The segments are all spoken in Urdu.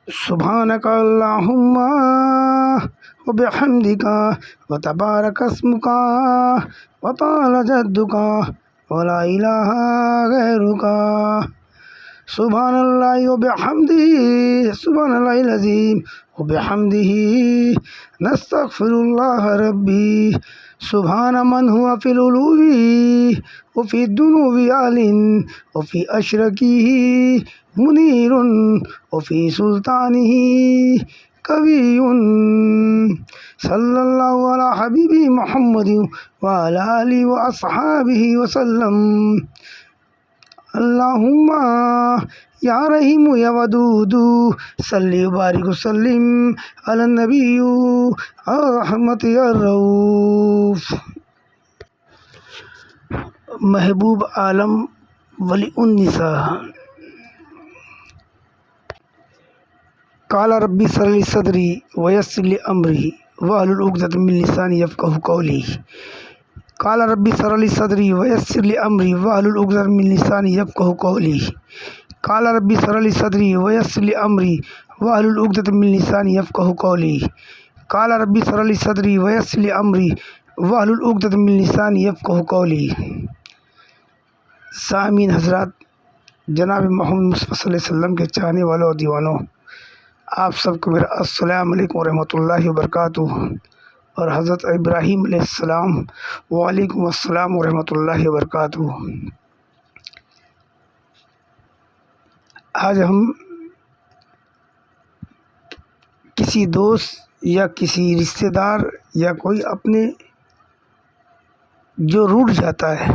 سبحانک اللہم وبحمدک وتبارک اسمک وتعالی جدک ولا الہ غیرک سبحان اللہ وبحمدہ سبحان اللہ العظیم وبحمدہ نستغفر اللہ ربی سبحان من هو فی العلو وفی الدنو عال وفی اشرکی منیر وفی سلطانہ قوی صلی اللہ علی حبیبی محمد وعلی آلہ واصحابہ وسلم اللہم یا رحیم یا ودود صلی وبارک وسلم علی النبی الرحمت الرؤوف محبوب عالم ولی النساء قال ربی اشرح لی صدری ویسر لی امری واحلل عقدۃ من لسانی یفقہوا قولی قال ربی اشرح لی صدری ویسر لی امری واحلل عقدۃ من لسانی یفقہوا قولی قال ربی اشرح لی صدری ویسر لی امری واحلل عقدۃ من لسانی یفقہوا قولی قال ربی اشرح لی صدری ویسر لی امری واحلل عقدۃ من لسانی یفقہوا قولی سامعین حضرات، جناب محمد مصطفیٰ صلی اللہ علیہ وسلم کے چاہنے والوں اور دیوانوں، آپ سب کو میرا السلام علیکم ورحمۃ اللہ وبرکاتہ، اور حضرت ابراہیم علیہ السلام وعلیکم السلام ورحمۃ اللہ وبرکاتہ۔ آج ہم کسی دوست یا کسی رشتہ دار یا کوئی اپنے جو روٹھ جاتا ہے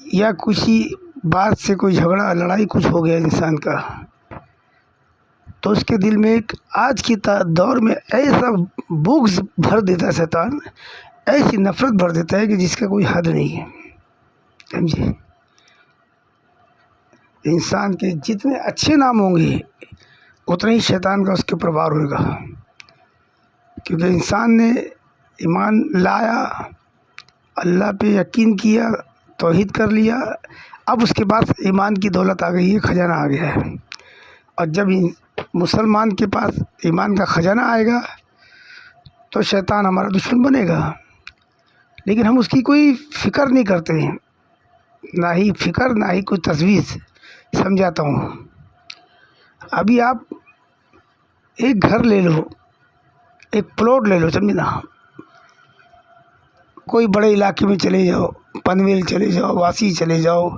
یا کسی بات سے کوئی جھگڑا لڑائی کچھ ہو گیا انسان کا، تو اس کے دل میں ایک آج کی دور میں ایسا بغض بھر دیتا ہے شیطان، ایسی نفرت بھر دیتا ہے کہ جس کا کوئی حد نہیں ہے، سمجھے۔ انسان کے جتنے اچھے نام ہوں گے اتنا ہی شیطان کا اس کے اوپر وار ہوئے گا، کیونکہ انسان نے ایمان لایا، اللہ پہ یقین کیا، توحید کر لیا، اب اس کے پاس ایمان کی دولت آ گئی ہے، خزانہ آ گیا ہے۔ اور جب مسلمان کے پاس ایمان کا خزانہ آئے گا تو شیطان ہمارا دشمن بنے گا، لیکن ہم اس کی کوئی فکر نہیں کرتے ہیں، نہ ہی فکر نہ ہی کوئی تجویز۔ سمجھاتا ہوں، ابھی آپ ایک گھر لے لو، ایک پلاٹ لے لو، سمجھے نا، کوئی بڑے علاقے میں چلے جاؤ، پنویل چلے جاؤ، واسی چلے جاؤ،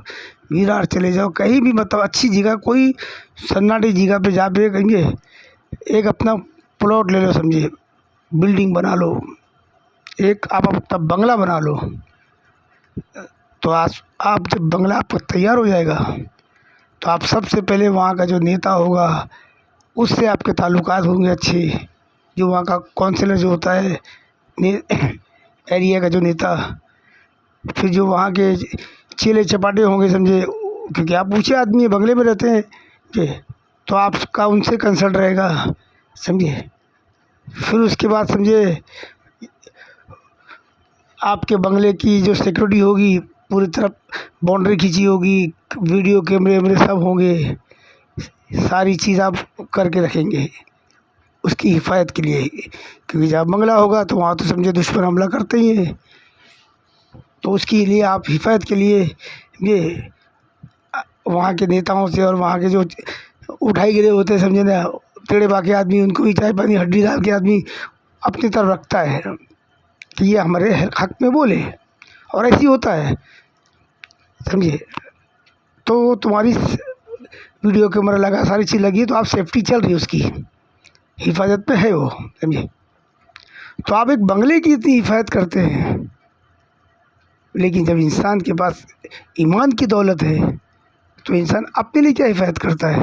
ویرار چلے جاؤ، کہیں بھی مطلب اچھی جگہ، کوئی سناٹی جگہ پہ جا پہ کہیں گے ایک اپنا پلاٹ لے لو، سمجھے، بلڈنگ بنا لو، ایک آپ اپنا بنگلہ بنا لو، تو آپ جب بنگلہ آپ کا تیار ہو جائے گا تو آپ سب سے پہلے وہاں کا جو نیتا ہوگا اس سے آپ کے تعلقات ہوں گے اچھے، جو وہاں کا کونسلر جو ہوتا ہے ایریا کا جو نیتا، پھر جو وہاں کے چیلے چپاٹے ہوں گے، سمجھے، کیونکہ آپ اونچے آدمی ہیں، بنگلے میں رہتے ہیں جی، تو آپ کا ان سے کنسلٹ رہے گا، سمجھے۔ پھر اس کے بعد سمجھے آپ کے بنگلے کی جو سیکورٹی ہوگی پوری طرف باؤنڈری کھینچی ہوگی، ویڈیو کیمرے سب ہوں گے، ساری چیز آپ کر کے رکھیں گے اس کی حفاظت کے لیے، کیونکہ جب بنگلہ ہوگا تو وہاں تو سمجھے دشمن حملہ کرتے ہی ہیں، تو اس کے لیے آپ حفاظت کے لیے یہ وہاں کے نیتاؤں سے اور وہاں کے جو اٹھائی گرے ہوتے ہیں، سمجھے نا، ٹیڑے باقی آدمی، ان کو بھی چائے پانی ہڈی ڈال کے آدمی اپنی طرف رکھتا ہے کہ یہ ہمارے حق میں بولے، اور ایسے ہی ہوتا ہے، سمجھے۔ تو تمہاری ویڈیو کیمرہ لگا، ساری چیز لگی، تو آپ سیفٹی چل رہی ہے، اس کی حفاظت پہ ہے وہ، سمجھے۔ تو آپ ایک بنگلے کی اتنی حفاظت کرتے ہیں، لیکن جب انسان کے پاس ایمان کی دولت ہے تو انسان اپنے لیے کیا حفاظت کرتا ہے؟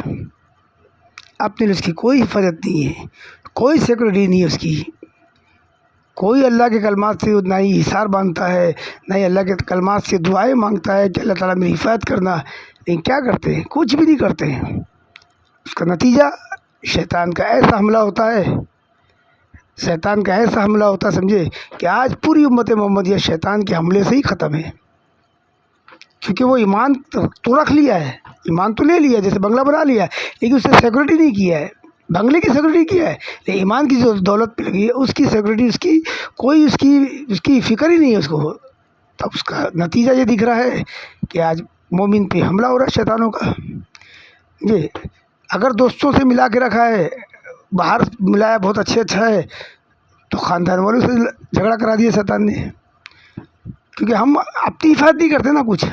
اپنے لیے اس کی کوئی حفاظت نہیں ہے، کوئی سیکورٹی نہیں ہے اس کی، کوئی اللہ کے کلمات سے نہ ہی حصار باندھتا ہے، نہ ہی اللہ کے کلمات سے دعائیں مانگتا ہے کہ اللہ تعالیٰ میری حفاظت کرنا، لیکن کیا کرتے ہیں؟ کچھ بھی نہیں کرتے ہیں۔ اس کا نتیجہ شیطان کا ایسا حملہ ہوتا ہے، شیطان کا ایسا حملہ ہوتا ہے، سمجھے، کہ آج پوری امت محمدیہ شیطان کے حملے سے ہی ختم ہے۔ کیونکہ وہ ایمان تو رکھ لیا ہے، ایمان تو لے لیا، جیسے بنگلہ بنا لیا لیکن اس سے سیکورٹی نہیں کیا ہے، بنگلے کی سیکورٹی کیا ہے لیکن ایمان کی جو دولت پہ لگی ہے اس کی سیکورٹی، اس کی کوئی اس کی فکر ہی نہیں ہے اس کو. تب اس کا نتیجہ یہ دکھ رہا ہے کہ آج مومن پہ حملہ ہو رہا ہے شیطانوں کا. جی اگر دوستوں سے ملا کے رکھا ہے، باہر ملایا بہت اچھا ہے، تو خاندان والوں سے جھگڑا کرا دیا شیطان نے. کیونکہ ہم اپنی حفاظت نہیں کرتے نا کچھ.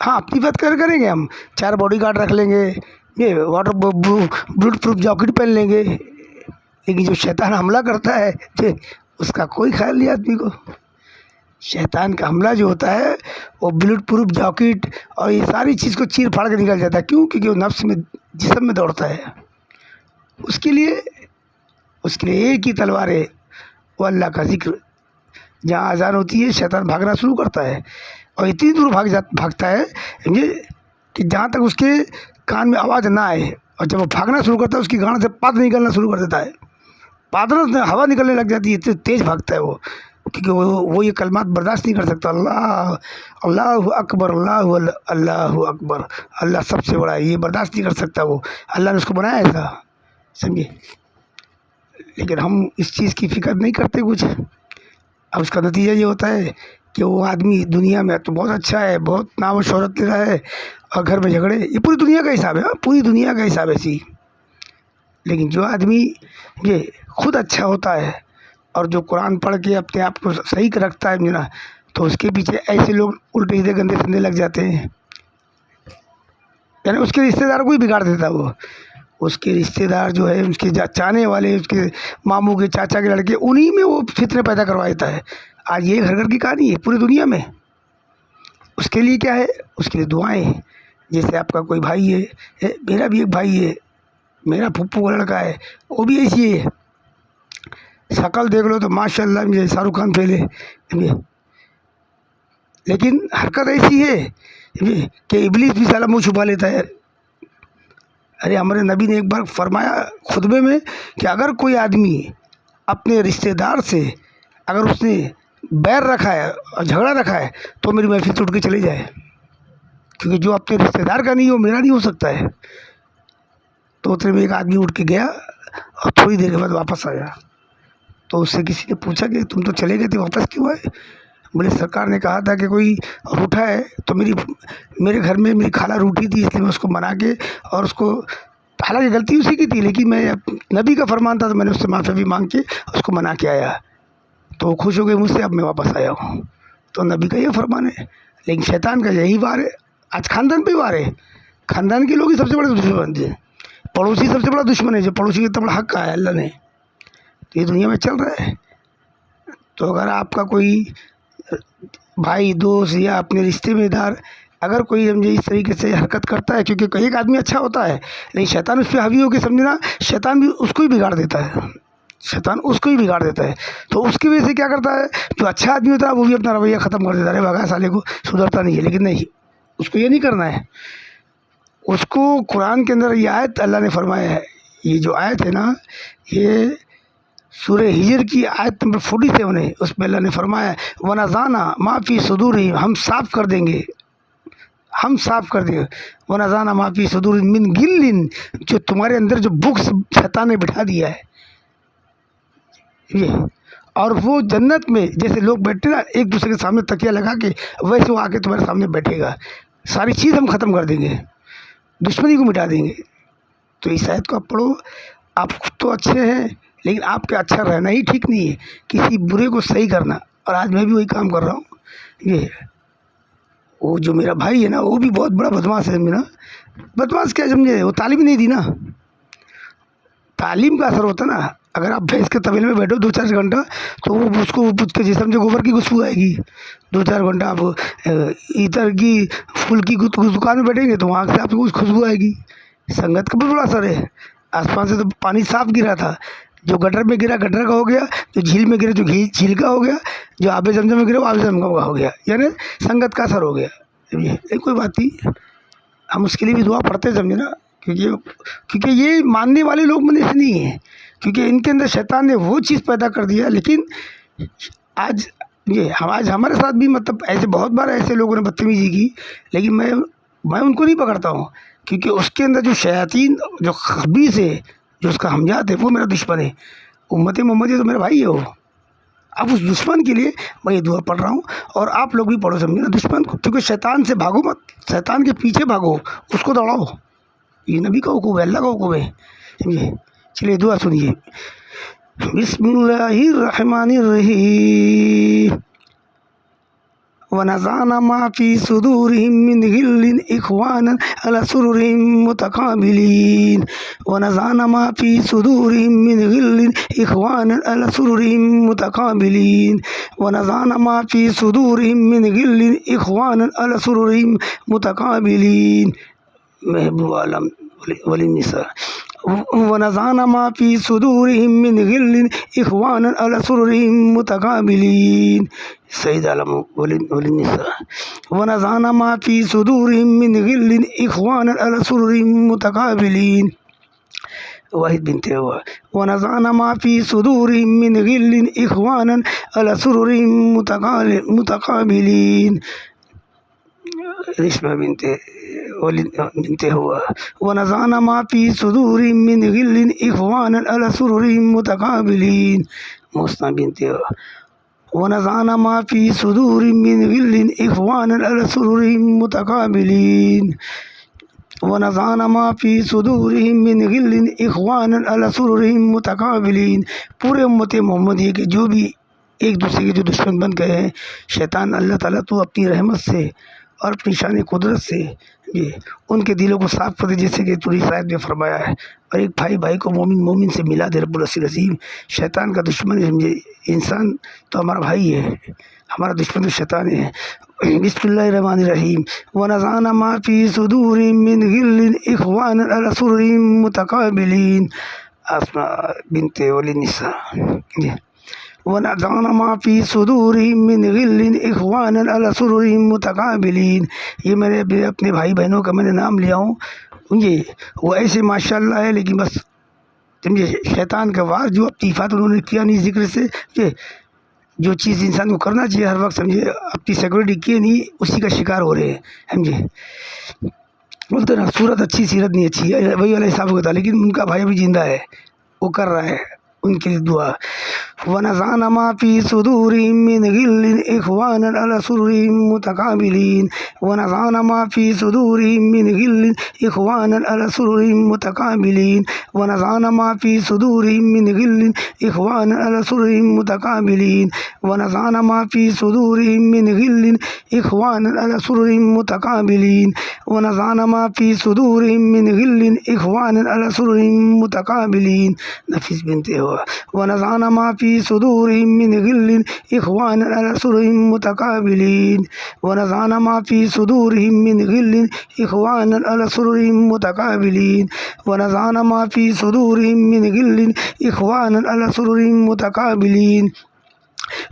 ہاں اپنی حفاظت کریں گے، ہم 4 باڈی گارڈ رکھ لیں گے، یہ واٹر بلوٹ پروف جاکٹ پہن لیں گے، لیکن جو شیطان حملہ کرتا ہے اس کا کوئی خیال نہیں آدمی کو. شیطان کا حملہ جو ہوتا ہے وہ بلٹ پروف جاکٹ اور یہ ساری چیز کو چیر پھاڑ کے نکل جاتا ہے. کیوں؟ کیونکہ وہ نفس میں، جسم میں دوڑتا ہے. اس کے لیے ایک ہی تلوار ہے، وہ اللہ کا ذکر. جہاں اذان ہوتی ہے شیطان بھاگنا شروع کرتا ہے، اور اتنی دور بھاگتا ہے کہ جہاں تک اس کے کان میں آواز نہ آئے. اور جب وہ بھاگنا شروع کرتا ہے اس کی گاڑ سے پاد نکلنا شروع کر دیتا ہے، پادروں سے ہوا نکلنے لگ جاتی ہے، اتنی تیز بھاگتا ہے وہ. کیونکہ وہ یہ کلمات برداشت نہیں کر سکتا. اللہ اکبر، اللہ اکبر، اللہ سب سے بڑا ہے، یہ برداشت نہیں کر سکتا وہ. اللہ نے اس کو بنایا ایسا، سمجھے. لیکن ہم اس چیز کی فکر نہیں کرتے کچھ. اب اس کا نتیجہ یہ ہوتا ہے کہ وہ آدمی دنیا میں تو بہت اچھا ہے، بہت نام و شہرت لے رہا ہے، اور گھر میں جھگڑے. یہ پوری دنیا کا حساب ہے، پوری دنیا کا حساب ہے ایسی. لیکن جو آدمی یہ خود اچھا ہوتا ہے اور جو قرآن پڑھ کے اپنے آپ کو صحیح رکھتا ہے نا، تو اس کے پیچھے ایسے لوگ الٹے سیدھے گندے سندے لگ جاتے ہیں. یعنی اس کے رشتہ دار کو ہی بگاڑ دیتا ہے وہ. اس کے رشتہ دار جو ہے، اس کے چاہنے والے، اس کے ماموں کے، چاچا کے لڑکے، انہی میں وہ فتنے پیدا کروا دیتا ہے. آج یہ گھر کی کہانی ہے پوری دنیا میں. اس کے لیے کیا ہے؟ اس کے لیے دعائیں ہیں. جیسے آپ کا کوئی بھائی ہے، میرا بھی ایک بھائی ہے، میرا پھپھو کا لڑکا ہے، وہ بھی ایسی ہے. شکل دیکھ لو تو ماشاء اللہ مجھے شاہ رخ خان پھیلے، لیکن حرکت ایسی ہے کہ ابلیس بھی سارا منہ چھپا لیتا ہے. ارے ہمارے نبی نے ایک بار فرمایا خطبے میں کہ اگر کوئی آدمی اپنے رشتہ دار سے اگر اس نے بیر رکھا ہے اور جھگڑا رکھا ہے تو میری محفل ٹوٹ کے چلے جائے. کیونکہ جو اپنے رشتہ دار کا نہیں وہ میرا نہیں ہو سکتا ہے. تو اتنے میں ایک آدمی اٹھ کے گیا اور تھوڑی دیر کے بعد واپس آیا. تو اس سے کسی نے پوچھا کہ تم تو چلے گئے تھے، واپس کیوں آئے؟ بولے سرکار نے کہا تھا کہ کوئی روٹھا ہے، تو میرے گھر میں میری خالہ روٹھی تھی، اس لیے میں اس کو منا کے، اور اس کو، حالانکہ غلطی اسی کی تھی لیکن میں نبی کا فرمان تھا تو میں نے اس سے معافی بھی مانگ کے اس کو منا کے آیا. تو وہ خوش ہو گئے مجھ سے، اب میں واپس آیا ہوں. تو نبی کا یہ فرمان ہے. لیکن شیطان کا یہی وار ہے. آج خاندان پہ وار ہے. خاندان کے لوگ ہی سب سے بڑے دشمن ہیں. پڑوسی سب سے بڑا دشمن ہے، جو پڑوسی کا اتنا بڑا حق کہا ہے اللہ نے. تو یہ دنیا میں چل رہا ہے. تو اگر آپ کا کوئی بھائی، دوست یا اپنے رشتے میں دار اگر کوئی سمجھے اس طریقے سے حرکت کرتا ہے، کیونکہ ایک آدمی اچھا ہوتا ہے لیکن شیطان اس پہ حاوی ہو کے سمجھنا، شیطان بھی اس کو ہی بگاڑ دیتا ہے. شیطان اس کو ہی بگاڑ دیتا ہے. تو اس کی وجہ سے کیا کرتا ہے، جو اچھا آدمی ہوتا ہے وہ بھی اپنا رویہ ختم کر دیتا ہے. بھگا سالے کو، سدھرتا نہیں ہے. لیکن نہیں، اس کو یہ نہیں کرنا ہے. اس کو قرآن کے اندر یہ آیت اللہ نے فرمایا ہے، یہ جو آیت ہے نا، یہ سورہ ہجر کی آیت نمبر 47 ہے. اس میں اللہ نے فرمایا وَنَزَعْنَا مَا فِي صُدُورِهِمْ، ہم صاف کر دیں گے، ہم صاف کر دیں گے. وَنَزَعْنَا مَا فِي صُدُورِهِمْ مِنْ غِلٍّ، جو تمہارے اندر جو بغض شیطان نے بٹھا دیا ہے یہ. اور وہ جنت میں جیسے لوگ بیٹھتے نا ایک دوسرے کے سامنے تکیہ لگا کے، ویسے وہ آ کے تمہارے سامنے بیٹھے گا. ساری چیز ہم ختم کر دیں گے، دشمنی کو مٹا دیں گے. تو اس آیت کو آپ پڑھو. آپ خود تو اچھے ہیں لیکن آپ کا اچھا رہنا ہی ٹھیک نہیں ہے، کسی برے کو صحیح کرنا. اور آج میں بھی وہی کام کر رہا ہوں. یہ وہ جو میرا بھائی ہے نا، وہ بھی بہت بڑا بدماش ہے. میرا بدماش کیا سمجھے، وہ تعلیم نہیں دی نا. تعلیم کا اثر ہوتا نا. اگر آپ بھینس کے طویل میں بیٹھو 2-4 گھنٹہ تو وہ اس کو کے جسم سے گوبر کی خوشبو آئے گی. 2-4 گھنٹہ آپ عطر کی، پھول کی دکان میں بیٹھیں گے تو وہاں سے آپ کو خوشبو آئے گی. سنگت کا بھی بڑا اثر ہے. آسمان سے تو پانی صاف گرا تھا، جو گٹر میں گرا گٹر کا ہو گیا، جو جھیل میں گرا جو جھیل کا ہو گیا، جو آب زمزم میں گرا وہ آب زمزم کا ہو گیا. یعنی سنگت کا اثر ہو گیا. کوئی بات نہیں، ہم اس کے لیے بھی دعا پڑھتے سمجھے نا. کیونکہ یہ ماننے والے لوگ میں نہیں ہیں، کیونکہ ان کے اندر شیطان نے وہ چیز پیدا کر دیا. لیکن آج یہ آج ہمارے ساتھ بھی مطلب ایسے بہت بار ایسے لوگوں نے بدتمیزی کی، لیکن میں ان کو نہیں پکڑتا ہوں، کیونکہ اس کے اندر جو شیاطین جو خبیث ہے، جو اس کا ہمجات ہے، وہ میرا دشمن ہے۔ امت محمدی تو میرا بھائی ہے وہ۔ اب اس دشمن کے لیے میں یہ دعا پڑھ رہا ہوں، اور آپ لوگ بھی پڑھو، سمجھے نا، دشمن کو، کیونکہ شیطان سے بھاگو مت، شیطان کے پیچھے بھاگو، اس کو دوڑاؤ، یہ نبی کا حکم ہے، اللہ کا حکم ہے، سمجھے۔ چلیے دعا سنیے۔ بسم اللہ الرحمن الرحیم۔ ونزعنا ما في صدورهم من غل إخوانا على سرر متقابلين ونزعنا ما في صدورهم من غل إخوانا على سرر متقابلين ونزعنا ما في صدورهم من غل إخوانا على سرر متقابلين محبوب عالم وللنساء ونزعنا ما في صدورهم من غل إخوانا على سرر متقابلين سید عالم وللنساء ونزعنا ما في صدورهم من غل إخوانا على سرر متقابلين واحد بنت ہوا ونزعنا ما في صدورهم من غل إخوانا على سرر متقابلين رشمہ بنت ہوا ونزعنا ما في صدورهم من غل إخوانا على سرر متقابلين محسنہ بنت ہوا ونزعنا ما في صدورهم من غل إخوانا على سرر متقابلين ونزعنا ما في صدورهم من غل إخوانا على سرر متقابلين۔ پورے امت محمدیہ کے جو بھی ایک دوسرے کے جو دشمن بن گئے ہیں، شیطان، اللہ تعالیٰ تو اپنی رحمت سے اور اپنی شان قدرت سے یہ ان کے دلوں کو صاف کر دے، جیسے کہ تھوڑی شاید نے فرمایا ہے، اور ایک بھائی کو مومن سے ملا دے رب العرش العظیم۔ شیطان کا دشمن ہے، سمجھے، انسان تو ہمارا بھائی ہے، ہمارا دشمن تو شیطان ہے۔ بسم اللہ الرحمن الرحیم۔ ونزعنا ما في صدورهم من غل إخوانا على سرر متقابلين اسماء بنت وللنساء ونزعنا ما في صدورهم من غل إخوانا على سرر متقابلين۔ یہ میں نے اپنے بھائی بہنوں کا میں نے نام لیا ہوں، سمجھے، وہ ایسے ماشاء اللہ ہے، لیکن بس سمجھے شیطان کا وار جو اپنی حفاظت انہوں نے کیا نہیں ذکر سے، سمجھے، جو چیز انسان کو کرنا چاہیے ہر وقت، سمجھے، اپنی سیکورٹی کیے نہیں، اسی کا شکار ہو رہے ہیں، سمجھے۔ بولتے نا صورت اچھی سیرت نہیں اچھی ہے، وہی والا حساب ہوتا، لیکن ان کا بھائی بھی زندہ ہے، وہ کر رہا ہے، ان کے لیے دعا۔ ونزعنا ما في صدورهم من غل إخوانا على سرر متقابلين ونزعنا ما في صدورهم من غل إخوانا على سرر متقابلين ونزعنا ما في صدورهم من غل إخوانا على سرر متقابلين ونزعنا ما في صدورهم من غل إخوانا على سرر متقابلين ونزعنا ما في صدورهم من غل إخوانا على سرر متقابلين نفیس بنت ہوا ونزعنا ما في صدورهم من غل إخوانا على سرر متقابلين ونزعنا ما في صدورهم من غل إخوانا على سرر متقابلين ونزعنا ما في صدورهم من غل إخوانا على سرر متقابلين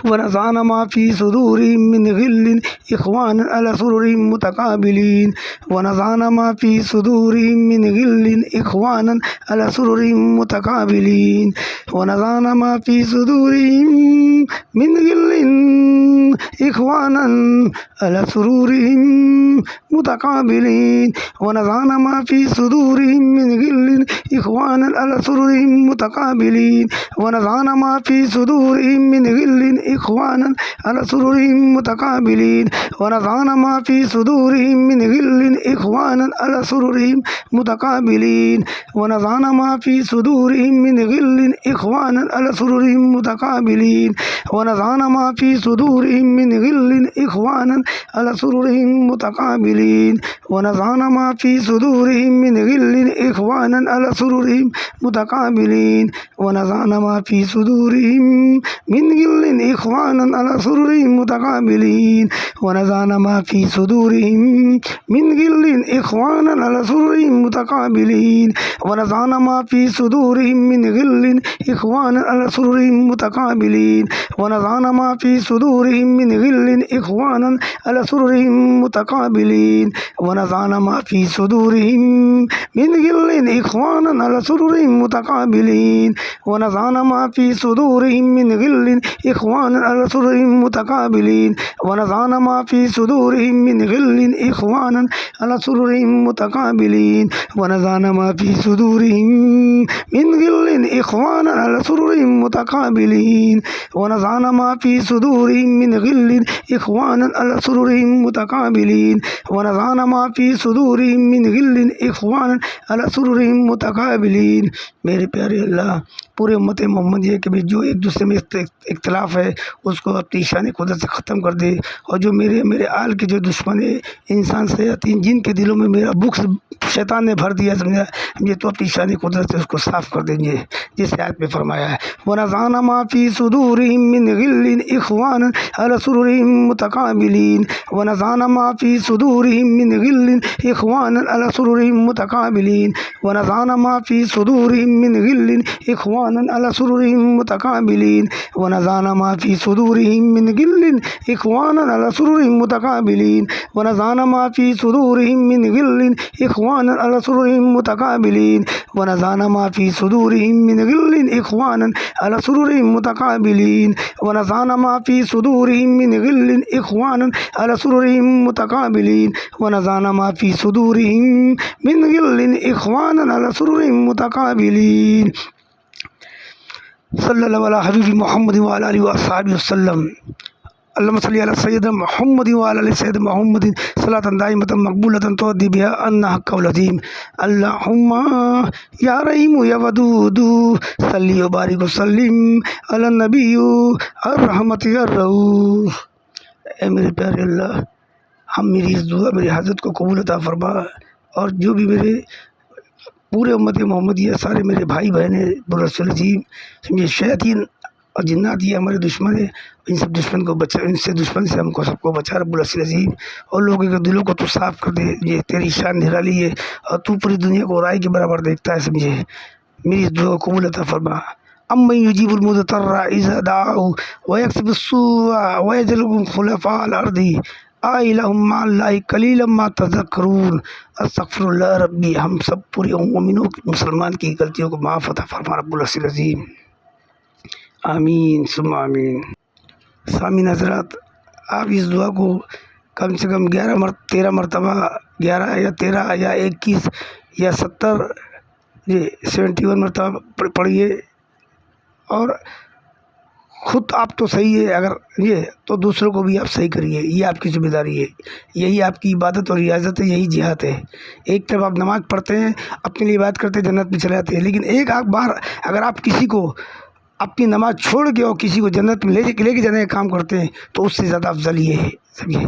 ونزعنا ما في صدورهم من غل إخوانا على سرر متقابلين ونزعنا ما في صدورهم من غل إخوانا على سرر متقابلين ونزعنا ما في صدورهم من غل إخوانا على سرر متقابلين ونزعنا ما في صدورهم من غل إخوانا على سرر متقابلين ونزعنا ما في صدورهم من غل إخوانا على سرر متقابلين ونزعنا ما في صدورهم من غل إخوانا على سرر متقابلين ونزعنا ما في صدورهم من غل إخوانا على سرر متقابلين ونزعنا ما في صدورهم من غل إخوانا على سرر متقابلين ونزعنا ما في صدورهم من غل إخوانا على سرر متقابلين ونزعنا ما في صدورهم من غل إخوانا على سرر متقابلين ونزعنا ما في صدورهم من غل إخوانا على سرر متقابلين ونزعنا ما في صدورهم من غل إخوانا على سرر متقابلين ونزعنا ما في صدورهم من غل إخوانا على سرر متقابلين ونزعنا ما في صدورهم من غل إخوانا على سرر متقابلين ونزعنا ما في صدورهم من غل إخوانا إخوانا على سرر متقابلين ونزعنا ما في صدورهم من غل إخوانا على سرر متقابلين ونزعنا ما في صدورهم من غل إخوانا على سرر متقابلين ونزعنا ما في صدورهم من غل إخوانا على سرر متقابلين ونزعنا ما في صدورهم من غل إخوانا على سرر متقابلين. میرے پیارے اللہ، پورے امت محمدیہ کے بھی جو ایک دوسرے میں اختلاف ہے اس کو اپنی شان قدرت سے ختم کر دے، اور جو میرے آل کے جو دشمن ہے انسان شیاطین جن کے دلوں میں میرا بغض شیطان نے بھر دیا، سمجھا یہ تو اپنی شان قدرت سے اس کو صاف کر دیں گے، جس آیت میں فرمایا ہے وَنَزَعْنَا مَا فِي صُدُورِهِم مِّن غِلٍّ إِخْوَانًا عَلَى سُرُرٍ مُتَقَابِلِينَ وَنَزَعْنَا مَا فِي صُدُورِهِم مِّن غِلٍّ إِخْوَانًا عَلَى سُرُرٍ مُتَقَابِلِينَ وَنَزَعْنَا مَا فِي صُدُورِهِم مِّن غِلٍّ إِخْوَانًا عَلَى سُرُرٍ مُتَقَابِلِينَ وَنَزَعْنَا مَا فِي صُدُورِهِم مِّن غِلٍّ إِخْوَانًا عَلَى سُرُرٍ مُتَقَابِلِينَ وَنَزَعْنَا مَا فِي صُدُورِهِم مِّن غِلٍّ إِخْوَانًا عَلَى سُرُرٍ مُتَقَابِلِينَ وَنَزَعْنَا مَا فِي صُدُورِهِم مِّن غِلٍّ إِخْوَانًا عَلَى سُرُرٍ مُتَقَابِلِينَ وَنَزَعْنَا مَا فِي صُدُورِهِم مِّن غِلٍّ إِخْوَانًا عَلَى سُرُرٍ مُتَقَابِلِينَ وَنَزَعْنَا مَا فِي صُدُورِهِم مِّن غِلٍّ إِخْوَانًا عَلَى سُرُرٍ مُتَقَابِلِينَ. صلی اللہ علیہ حبیب محمد وعلی آلہ وصحبہ وسلم. اللهم صل على سيدنا محمد وعلى آل سيدنا محمد صلاة دائمة مقبولة تؤدي بها عنا حق العظيم. اللهم يا رحيم يا ودود صل وبارك وسلم على النبي الرحمة يا الرؤوف. اے میرے پیارے اللہ، ہم میری اس دعا میری حاجت کو قبول عطا فرما، اور جو بھی میرے پورے امت محمدیہ سارے میرے بھائی بہن ہیں برسول عظیم سمجھے شیاطین اور جنات یہ ہمارے دشمن ہیں، ان سب دشمن کو بچا، ان سے دشمن سے ہم کو سب کو بچا رب العزیز عظیم. اور لوگوں کے دلوں کو تو صاف کر دے، یہ تیری شان نرالی ہے اور تو پوری دنیا کو رائے کے برابر دیکھتا ہے، سمجھے میری اس دعا کو قبول عطا فرما. امن یجیب المضطر اذا دعاہ ویکشف السوء ویجعلکم خلفاء الارض الہ مع اللہ قلیلا ما تذکرون. استغفر اللہ ربی. ہم سب پورے مومنوں مسلمان کی غلطیوں کو معاف عطا فرما رب العزیز عظیم. آمین ثم آمین. سامعین حضرات، آپ اس دعا کو کم سے کم 13 مرتبہ 11 یا 13 یا 21 یا 70 71 مرتبہ پڑھیے، اور خود آپ تو صحیح ہے اگر یہ تو دوسروں کو بھی آپ صحیح کریے، یہ آپ کی ذمہ داری ہے، یہی آپ کی عبادت اور ریاضت ہے، یہی جہاد ہے. ایک طرف آپ نماز پڑھتے ہیں، اپنے لیے عبادت کرتے ہیں، جنت میں چلے جاتے ہیں، لیکن ایک بار اگر آپ کسی کو اپنی نماز چھوڑ کے اور کسی کو جنت میں لے کے جانے کا کام کرتے ہیں تو اس سے زیادہ افضل یہ ہے، سمجھے،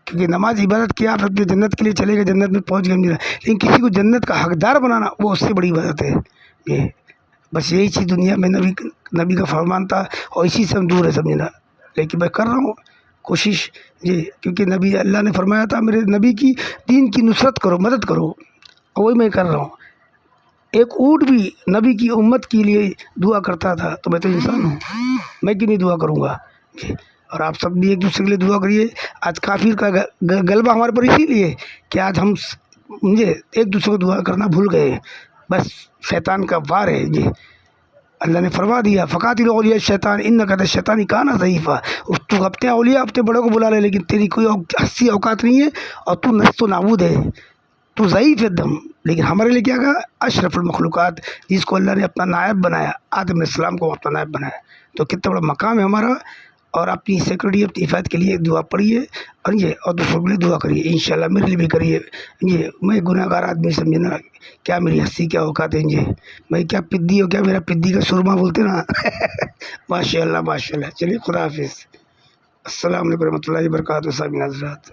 کیونکہ نماز عبادت کیا آپ اپنی جنت کے لیے چلے گئے، جنت میں پہنچ گئے، لیکن کسی کو جنت کا حقدار بنانا وہ اس سے بڑی عبادت ہے. یہ بس یہی چیز دنیا میں نبی کا فرمان تھا، اور اسی سے ہم دور ہے، سمجھنا. لیکن میں کر رہا ہوں کوشش، یہ کیونکہ نبی اللہ نے فرمایا تھا میرے نبی کی دین کی نصرت کرو، مدد کرو، اور وہی میں کر رہا ہوں. ایک اونٹ بھی نبی کی امت کے لیے دعا کرتا تھا، تو میں تو انسان ہوں، میں کیوں نہیں دعا کروں گا. اور آپ سب بھی ایک دوسرے کے لیے دعا کریے. آج کافر کا غلبہ ہمارے پر اسی لیے کہ آج ہم ایک دوسرے کو دعا کرنا بھول گئے. بس شیطان کا وار ہے. جی اللہ نے فرما دیا فقاتلوا اولیاء الشیطان ان کید الشیطان کان ضعیفا. تو اپنے اولیاء اپنے بڑوں کو بلا لے، لیکن تیری کوئی حسی اوقات نہیں ہے، اور تو نست و نابود ہے، تو ضعیف ہے دم. لیکن ہمارے لیے کیا کہا؟ اشرف المخلوقات، جس کو اللہ نے اپنا نائب بنایا، آدم علیہ السلام کو اپنا نائب بنایا. تو کتنا بڑا مقام ہے ہمارا. اور اپنی سیکورٹی اپنی حفاظت کے لیے دعا پڑھیے، اور دوسروں کے لیے دعا کریے. انشاءاللہ میرے لیے بھی کریے. میں گناہ گار آدمی، سمجھنا کیا میری ہستی کیا اوقات ہے. میں کیا پدی ہو، کیا میرا پدی کا سرما بولتے نا. ماشاء اللہ ماشاء اللہ. چلیے خدا حافظ. السلام علیکم ورحمۃ اللہ وبرکاتہ. سامعین حضرات.